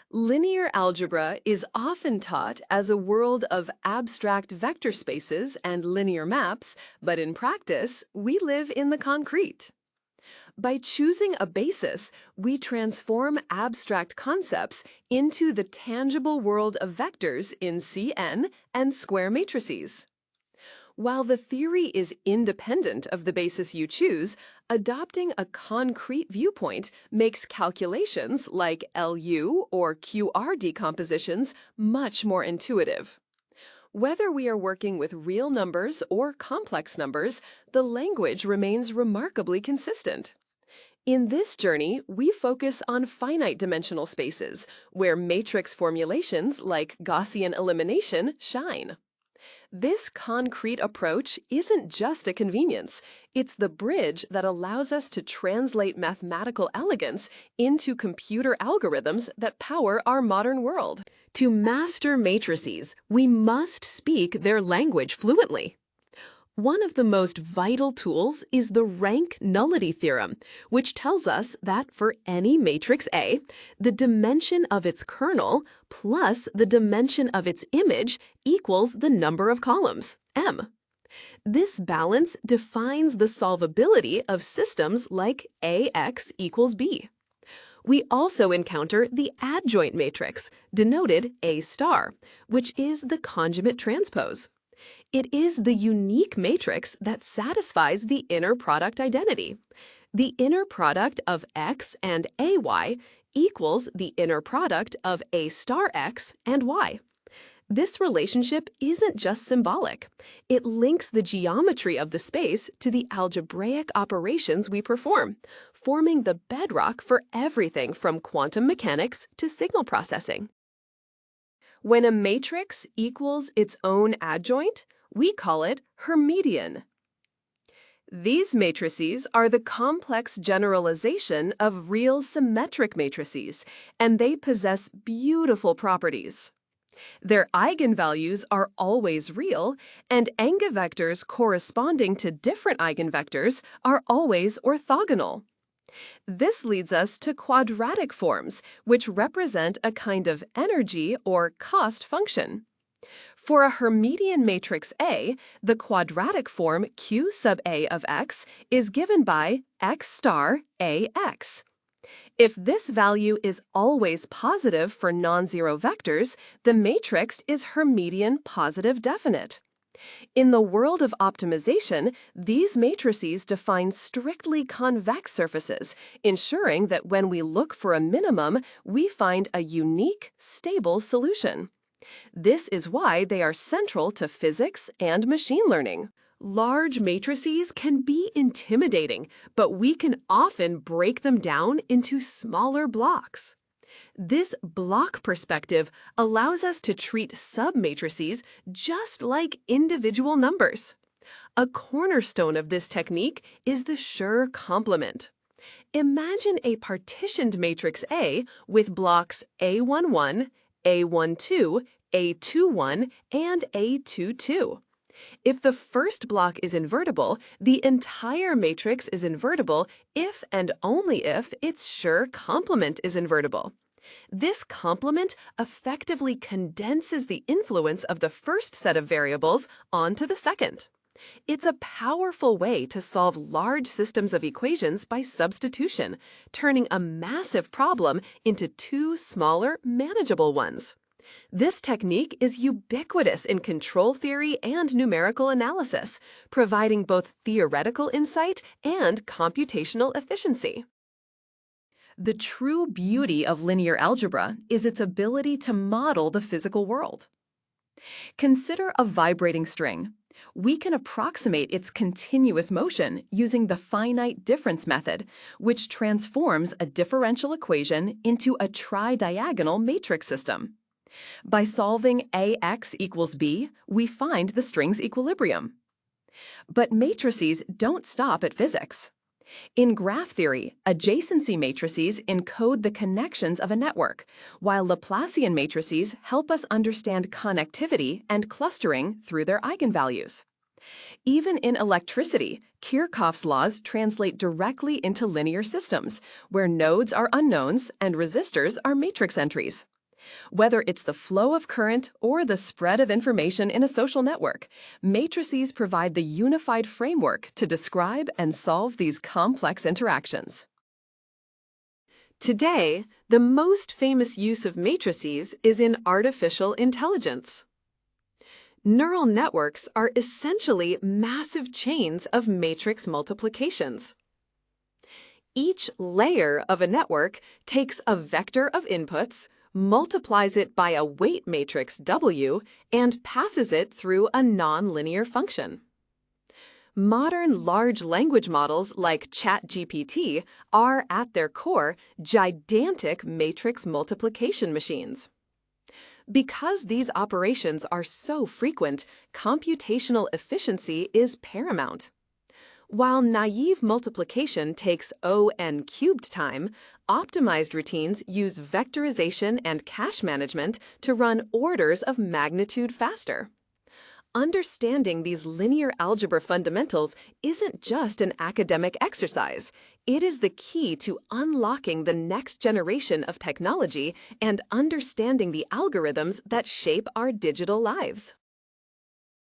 Linear algebra is often taught as a world of abstract vector spaces and linear maps, but in practice, we live in the concrete. By choosing a basis, we transform abstract concepts into the tangible world of vectors in Cn and square matrices. While the theory is independent of the basis you choose, adopting a concrete viewpoint makes calculations like LU or QR decompositions much more intuitive. Whether we are working with real numbers or complex numbers, the language remains remarkably consistent. In this journey, we focus on finite dimensional spaces, where matrix formulations like Gaussian elimination shine. This concrete approach isn't just a convenience, it's the bridge that allows us to translate mathematical elegance into computer algorithms that power our modern world. To master matrices, we must speak their language fluently. One of the most vital tools is the rank nullity theorem, which tells us that for any matrix A, the dimension of its kernel plus the dimension of its image equals the number of columns, m. This balance defines the solvability of systems like AX equals B. We also encounter the adjoint matrix, denoted A star, which is the conjugate transpose. It is the unique matrix that satisfies the inner product identity. The inner product of X and AY equals the inner product of A star X and Y. This relationship isn't just symbolic. It links the geometry of the space to the algebraic operations we perform, forming the bedrock for everything from quantum mechanics to signal processing. When a matrix equals its own adjoint, we call it Hermitian. These matrices are the complex generalization of real symmetric matrices, and they possess beautiful properties. Their eigenvalues are always real, and eigenvectors corresponding to different eigenvectors are always orthogonal. This leads us to quadratic forms, which represent a kind of energy or cost function. For a Hermitian matrix A, the quadratic form Q sub A of x is given by x star AX. If this value is always positive for non-zero vectors, the matrix is Hermitian positive definite. In the world of optimization, these matrices define strictly convex surfaces, ensuring that when we look for a minimum, we find a unique, stable solution. This is why they are central to physics and machine learning. Large matrices can be intimidating, but we can often break them down into smaller blocks. This block perspective allows us to treat submatrices just like individual numbers. A cornerstone of this technique is the Schur complement. Imagine a partitioned matrix A with blocks A11, A12, A21, and A22. If the first block is invertible, the entire matrix is invertible if and only if its Schur complement is invertible. This complement effectively condenses the influence of the first set of variables onto the second. It's a powerful way to solve large systems of equations by substitution, turning a massive problem into two smaller, manageable ones. This technique is ubiquitous in control theory and numerical analysis, providing both theoretical insight and computational efficiency. The true beauty of linear algebra is its ability to model the physical world. Consider a vibrating string. We can approximate its continuous motion using the finite difference method, which transforms a differential equation into a tridiagonal matrix system. By solving AX equals B, we find the string's equilibrium. But matrices don't stop at physics. In graph theory, adjacency matrices encode the connections of a network, while Laplacian matrices help us understand connectivity and clustering through their eigenvalues. Even in electricity, Kirchhoff's laws translate directly into linear systems, where nodes are unknowns and resistors are matrix entries. Whether it's the flow of current or the spread of information in a social network, matrices provide the unified framework to describe and solve these complex interactions. Today, the most famous use of matrices is in artificial intelligence. Neural networks are essentially massive chains of matrix multiplications. Each layer of a network takes a vector of inputs, multiplies it by a weight matrix W, and passes it through a nonlinear function. Modern large language models like ChatGPT are, at their core, gigantic matrix multiplication machines. Because these operations are so frequent, computational efficiency is paramount. While naive multiplication takes O(n) cubed time, optimized routines use vectorization and cache management to run orders of magnitude faster. Understanding these linear algebra fundamentals isn't just an academic exercise. It is the key to unlocking the next generation of technology and understanding the algorithms that shape our digital lives.